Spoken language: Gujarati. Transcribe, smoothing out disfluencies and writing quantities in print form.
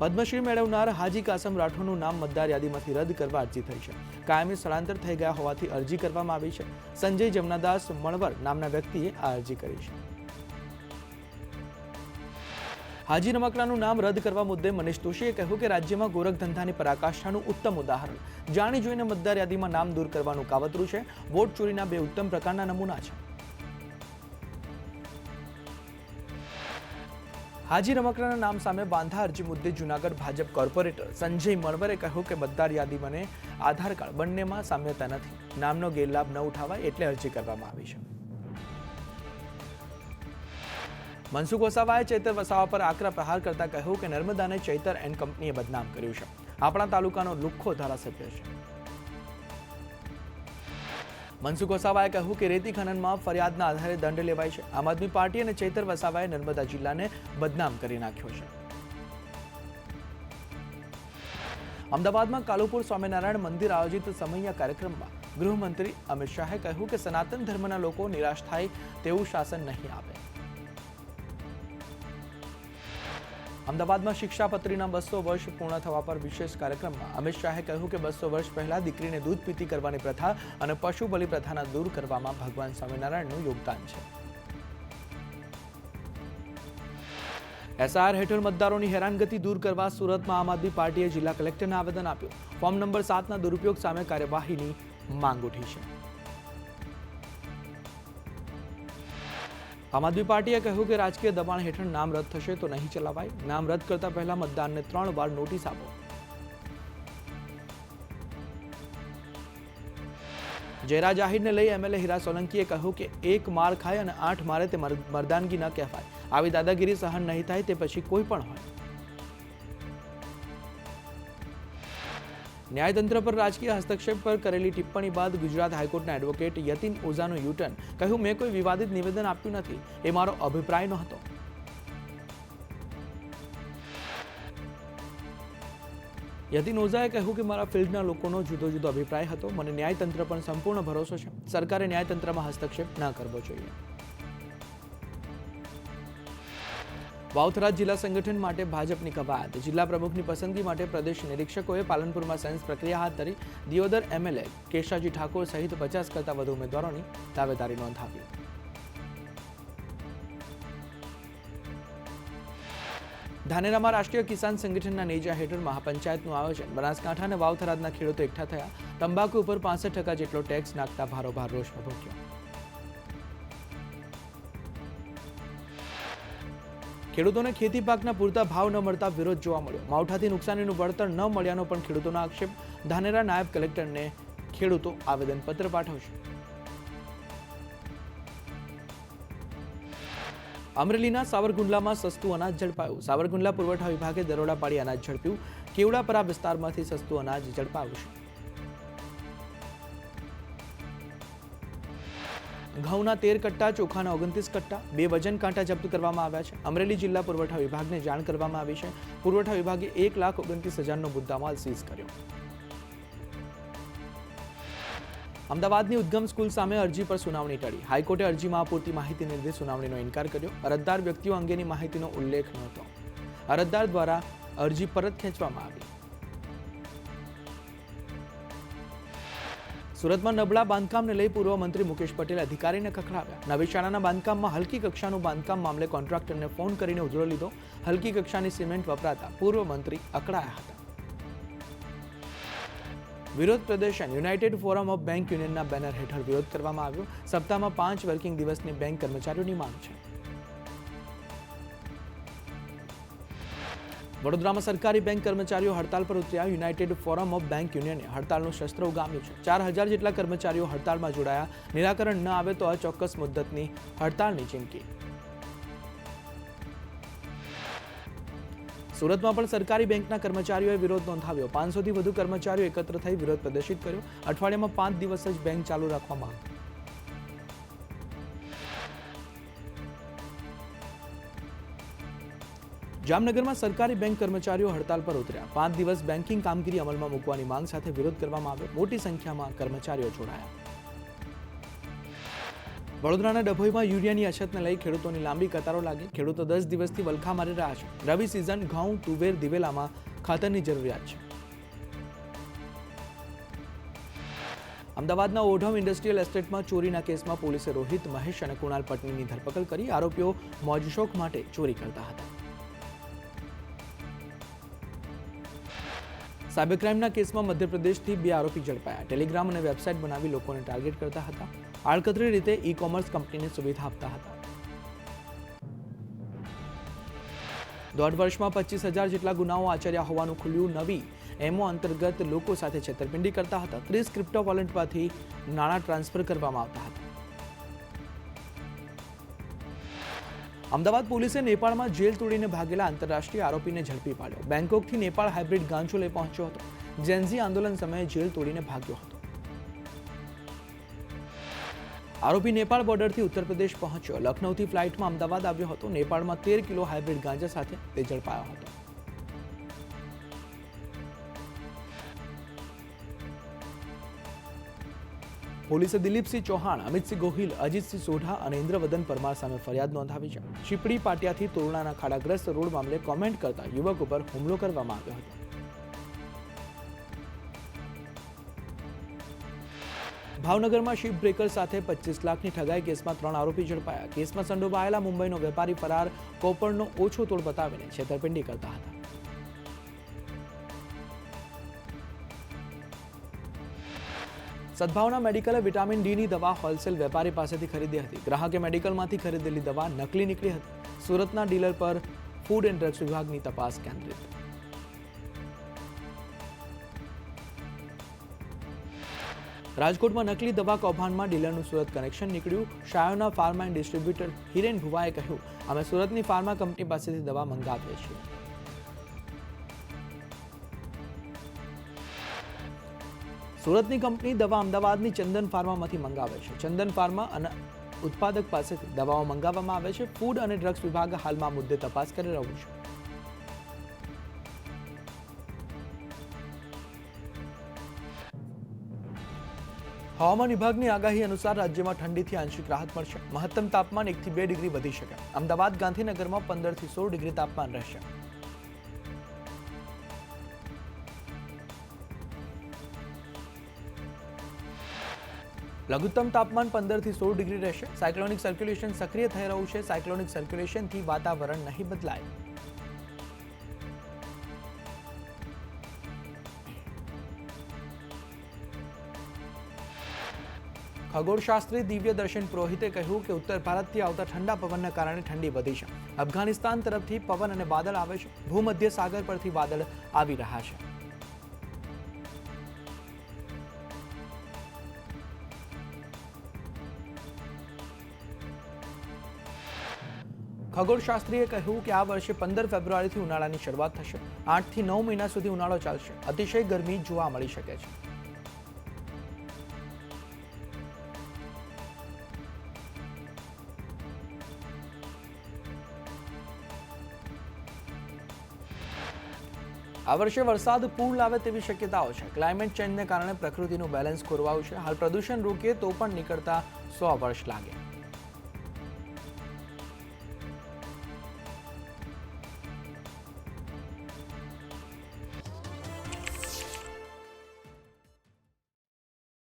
પદ્મશ્રી મેળવનાર હાજી કાસમ રાઠોડનું નામ મતદાર યાદીમાંથી રદ કરવા અરજી થઈ છે. કાયમી સ્થળાંતર થઈ ગયા હોવાથી અરજી કરવામાં આવી છે. સંજય જમનાદાસ મણવર નામના વ્યક્તિએ આ અરજી કરી છે. હાજી રમકડાનું નામ રદ કરવા મુદ્દે મનીષ દોશીએ કહ્યું કે રાજ્યમાં ગોરખધંધાની પરાકાષ્ઠાનું ઉત્તમ ઉદાહરણ જાણી જોઈને મતદાર યાદીમાં નામ દૂર કરવાનું કાવતરું છે. વોટ ચોરીના બે ઉત્તમ પ્રકારના નમૂના છે. હાજી રમકડાના નામ સામે બાંધા અરજી મુદ્દે જૂનાગઢ ભાજપ કોર્પોરેટર સંજય મણવરે કહ્યું કે મતદાર યાદી મને આધાર કાર્ડ બંનેમાં સામ્યતા નથી. નામનો ગેરલાભ ન ઉઠાવાય એટલે અરજી કરવામાં આવી છે. મનસુખ વસાવાએ ચૈતર વસાવા પર આકરા પ્રહાર કરતા કહ્યું કે નર્મદાને ચૈતર એન્ડ કંપનીએ બદનામ કર્યું છે. આપણા તાલુકાનો લુખ્ખો ધારાસભ્ય છે. મનસુખ વસાવાએ કહ્યું કે રેતી ખનનમાં ફરિયાદના આધારે દંડ લેવાય છે. આમ આદમી પાર્ટી અને ચૈતર વસાવાએ નર્મદા જિલ્લાને બદનામ કરી નાખ્યો છે. અમદાવાદમાં કાલુપુર સ્વામિનારાયણ મંદિર આયોજિત સમૈયા કાર્યક્રમમાં ગૃહમંત્રી અમિત શાહે કહ્યું કે સનાતન ધર્મના લોકો નિરાશ થાય તેવું શાસન નહીં આવે. અમદાવાદમાં શિક્ષાપત્રીના 200 વર્ષ પૂર્ણ થવા પર વિશેષ કાર્યક્રમમાં અમિત શાહે કહ્યું કે 200 વર્ષ પહેલા દીકરીને દૂધ પીતી કરવાની પ્રથા અને પશુ બલિ પ્રથાના દૂર કરવામાં ભગવાન સ્વામિનારાયણનું યોગદાન છે. એસઆર હેઠળ મતદારોની હેરાનગતિ દૂર કરવા સુરતમાં આમ આદમી પાર્ટીએ જિલ્લા કલેક્ટરને આવેદન આપ્યું. ફોર્મ નંબર 7ના દુરુપયોગ સામે કાર્યવાહીની માંગ ઉઠી છે. આમ આદમી પાર્ટીએ કહ્યું કે રાજકીય દબાણ હેઠળ નામ રદ થશે તો નહીં ચલાવાય. નામ રદ કરતા પહેલા મતદારને 3 વાર નોટિસ આપો. જયરા જાહેરને લઈ એમએલએ હીરા સોલંકીએ કહ્યું કે 1 માર ખાય અને 8 મારે તે મર્દાનગી ન કહેવાય. આવી દાદાગીરી સહન નહીં થાય તે પછી કોઈ પણ હોય. ન્યાયતંત્ર પર રાજકીય હસ્તક્ષેપ પર કરેલી ટિપ્પણી બાદ ગુજરાત હાઈકોર્ટના એડવોકેટ યતિન ઓઝાનું યુટર્ન. કહ્યું મેં કોઈ વિવાદિત નિવેદન આપ્યું નથી. એ મારો અભિપ્રાય નહોતો. યતિન ઓઝાએ કહ્યું કે મારા ફિલ્ડના લોકોનો જુદો જુદો અભિપ્રાય હતો. મને ન્યાયતંત્ર પર સંપૂર્ણ ભરોસો છે. સરકારે ન્યાયતંત્રમાં હસ્તક્ષેપ ન કરવો જોઈએ. વાવથરા જિલ્લા સંગઠન માટે ભાજપની કવાયત. જિલ્લા પ્રમુખની પસંદગી માટે પ્રદેશ નિરીક્ષકોએ પાલનપુરમાં સેન્સ પ્રક્રિયા હાથ ધરી. દિયોદર એમએલએ કેશાજી ઠાકોર સહિત 50 કરતા વધુ ઉમેદવારોની દાવેદારી નોંધાવી. ધાનેરામાં રાષ્ટ્રીય કિસાન સંગઠનના નેજા હેઠળ મહાપંચાયતનું આયોજન. બનાસકાંઠા અને વાવથરાના ખેડૂતો એકઠા થયા. તંબાકુ ઉપર 65% જેટલો ટેક્સ નાખતા ભારોભાર રોષ ભભૂક્યો. ખેડૂતોને ખેતી પાકના પૂરતા ભાવ ન મળતા વિરોધ જોવા મળ્યો. માવઠાથી નુકસાનીનું વળતર ન મળ્યાનો પણ ખેડૂતોનો આક્ષેપ. ધાનેરા નાયબ કલેક્ટરને ખેડૂતો આવેદનપત્ર પાઠવશે. અમરેલીના સાવરકુંડલામાં સસ્તું અનાજ ઝડપાયું. સાવરકુંડલા પુરવઠા વિભાગે દરોડા પાડી અનાજ ઝડપ્યું. કેવડાપરા વિસ્તારમાંથી સસ્તું અનાજ ઝડપાયું છે. ઘઉંના 13 કટ્ટા, ચોખાના 29 કટ્ટા, 2 વજન કાંટા જપ્ત કરવામાં આવ્યા છે. અમરેલી જિલ્લા પુરવઠા વિભાગને જાણ કરવામાં આવી છે. પુરવઠા વિભાગે 1,29,000નો મુદ્દામાલ સીઝ કર્યો. અમદાવાદની ઉદ્ગમ સ્કૂલ સામે અરજી પર સુનાવણી ટળી. હાઈકોર્ટે અરજીમાં અપૂરતી માહિતીને લીધે સુનાવણીનો ઇનકાર કર્યો. અરજદાર વ્યક્તિઓ અંગેની માહિતીનો ઉલ્લેખ નહોતો. અરજદાર દ્વારા અરજી પરત ખેંચવામાં આવી. સુરતમાં નબળા બાંધકામને લઈ પૂર્વ મંત્રી મુકેશ પટેલે અધિકારીને ખખડાવ્યા. નવી શાળાના બાંધકામમાં હલકી કક્ષાનું બાંધકામ મામલે કોન્ટ્રાક્ટરને ફોન કરીને ઉધડો લીધો. હલકી કક્ષાની સિમેન્ટ વપરાતા પૂર્વ મંત્રી અકળાયા હતા. વિરોધ પ્રદર્શન. યુનાઇટેડ ફોરમ ઓફ બેંક યુનિયનના બેનર હેઠળ વિરોધ કરવામાં આવ્યો. સપ્તાહમાં 5 વર્કિંગ દિવસની બેંક કર્મચારીઓની માંગ છે. વડોદરામાં સરકારી બેંક કર્મચારીઓ હડતાલ પર ઉતર્યા. યુનાઇટેડ ફોરમ ઓફ બેંક યુનિયને હડતાલનું શસ્ત્ર ઉગામ્યું છે. 4000 જેટલા કર્મચારીઓ હડતાલમાં જોડાયા. નિરાકરણ ન આવે તો અચોક્કસ મુદ્દતની હડતાલની ચીમકી. સુરતમાં પણ સરકારી બેંકના કર્મચારીઓએ વિરોધ નોંધાવ્યો. 500થી વધુ કર્મચારીઓ એકત્ર થઈ વિરોધ પ્રદર્શિત કર્યો. અઠવાડિયામાં 5 દિવસ જ બેંક ચાલુ રાખવા માંગ. જામનગરમાં સરકારી બેંક કર્મચારીઓ હડતાલ પર ઉતર્યા. 5 દિવસ બેન્કિંગ કામગીરી અમલમાં મૂકવાની માંગ સાથે વિરોધ કરવામાં આવ્યો. મોટી સંખ્યામાં કર્મચારીઓ જોડાયા. વડોદરાના ડભોઈમાં યુરિયાની અછતને લઈ ખેડૂતોની લાંબી કતારો લાગી. ખેડૂતો 10 દિવસથી વલખા મારી રહ્યા છે. રવિ સિઝન ઘઉં, તુવેર, દિવેલામાં ખાતરની જરૂરિયાત છે. અમદાવાદના ઓઢવ ઇન્ડસ્ટ્રીયલ એસ્ટેટમાં ચોરીના કેસમાં પોલીસે રોહિત, મહેશ અને કુણાલ પટનીની ધરપકડ કરી. આરોપીઓ મોજશોખ માટે ચોરી કરતા હતા. સાયબર ક્રાઇમના કેસમાં મધ્યપ્રદેશથી 2 આરોપી ઝડપાયા. ટેલિગ્રામ અને વેબસાઇટ બનાવી લોકોને ટાર્ગેટ કરતા હતા. આડકતરી રીતે ઈ-કોમર્સ કંપનીને સુવિધા આપતા હતા. 1.5 વર્ષમાં 25,000 જેટલા ગુનાઓ આચર્યા હોવાનું ખુલ્યું. નવી એમઓ અંતર્ગત લોકો સાથે છેતરપિંડી કરતા હતા. 30 ક્રિપ્ટો વોલેટમાંથી નાણાં ટ્રાન્સફર કરવામાં આવતા હતા. અમદાવાદ પોલીસે નેપાળમાં જેલ તોડીને ભાગેલા આંતરરાષ્ટ્રીય આરોપીને ઝડપી પાડ્યો. બેંકોકથી નેપાળ હાઇબ્રિડ ગાંજો લઈ પહોંચ્યો હતો. જેન્ઝી આંદોલન સમયે જેલ તોડીને ભાગ્યો હતો. આરોપી નેપાળ બોર્ડરથી ઉત્તર પ્રદેશ પહોંચ્યો. લખનૌથી ફ્લાઇટમાં અમદાવાદ આવ્યો હતો. નેપાળમાં 13 કિલો હાઇબ્રિડ ગાંજા સાથે તે ઝડપાયો હતો. પોલીસે દિલીપસિંહ ચૌહાણ, અમિતસિંહ ગોહિલ, અજીતસિંહ સોઢા અને ઇન્દ્રવદન પરમાર સામે ફરિયાદ નોંધાવી છે. શીપડી પાટિયાથી તોરણાના ખાડાગ્રસ્ત રોડ મામલે કોમેન્ટ કરતા યુવક ઉપર હુમલો કરવામાં આવ્યો હતો. ભાવનગરમાં શિપ બ્રેકર સાથે 25 લાખની ઠગાઈ કેસમાં 3 આરોપી ઝડપાયા. કેસમાં સંડોવાયેલા મુંબઈનો વેપારી ફરાર કોપરનો ઓછો તોડ બતાવીને છેતરપિંડી કરતા હતા. સદભાવના મેડિકલે વિટામિન ડીની દવા હોલસેલ વેપારી પાસેથી ખરીદી હતી. ગ્રાહકે મેડિકલમાંથી ખરીદેલી દવા નકલી નીકળી હતી. સુરતના ડીલર પર ફૂડ એન્ડ ડ્રગ્સ વિભાગની તપાસ કેન્દ્રિત. રાજકોટમાં નકલી દવા કૌભાંડમાં ડીલરનું સુરત કનેક્શન નીકળ્યું. Shayona pharma and distributor Hiren ભુવાએ કહ્યું, અમે સુરતની ફાર્મા કંપની પાસેથી દવા મંગાવીએ છીએ. સુરતની કંપની દવા અમદાવાદની ચંદન ફાર્મામાંથી મંગાવે છે. ચંદન ફાર્મા અને ઉત્પાદક પાસેથી દવાઓ મંગાવવામાં આવે છે. ફૂડ અને ડ્રગ્સ વિભાગ હાલમાં મુદ્દે તપાસ કરી રહ્યું છે. હવામાન વિભાગની આગાહી અનુસાર રાજ્યમાં ઠંડીથી આંશિક રાહત મળશે. મહત્તમ તાપમાન 1 થી 2 ડિગ્રી વધી શકે. અમદાવાદ, ગાંધીનગરમાં 15 થી 16 ડિગ્રી તાપમાન રહેશે. લઘુત્તમ તાપમાન 15 થી 16 ડિગ્રી રહેશે. સાયક્લોનિક સર્ક્યુલેશન સક્રિય થઈ રહ્યું છે. સાયક્લોનિક સર્ક્યુલેશનથી વાતાવરણ નહીં બદલાય. ખગોળશાસ્ત્રી દિવ્ય દર્શન પુરોહિતે કહ્યું કે ઉત્તર ભારતથી આવતા ઠંડા પવનના કારણે ઠંડી વધી છે. અફઘાનિસ્તાન તરફથી પવન અને વાદળ આવે છે. ભૂમધ્ય સાગર પરથી વાદળ આવી રહ્યા છે. ખગોળશાસ્ત્રીએ કહ્યું કે આ વર્ષે 15 ફેબ્રુઆરીથી ઉનાળાની શરૂઆત થશે. 8 થી 9 મહિના સુધી ઉનાળો ચાલશે. અતિશય ગરમી જોવા મળી શકે છે. આ વર્ષે વરસાદ પૂર લાવે તેવી શક્યતાઓ છે. ક્લાઇમેટ ચેન્જને કારણે પ્રકૃતિનું બેલેન્સ ખોરવાયું છે. હાલ પ્રદૂષણ રોકીએ તો પણ નીકળતા 100 વર્ષ લાગે.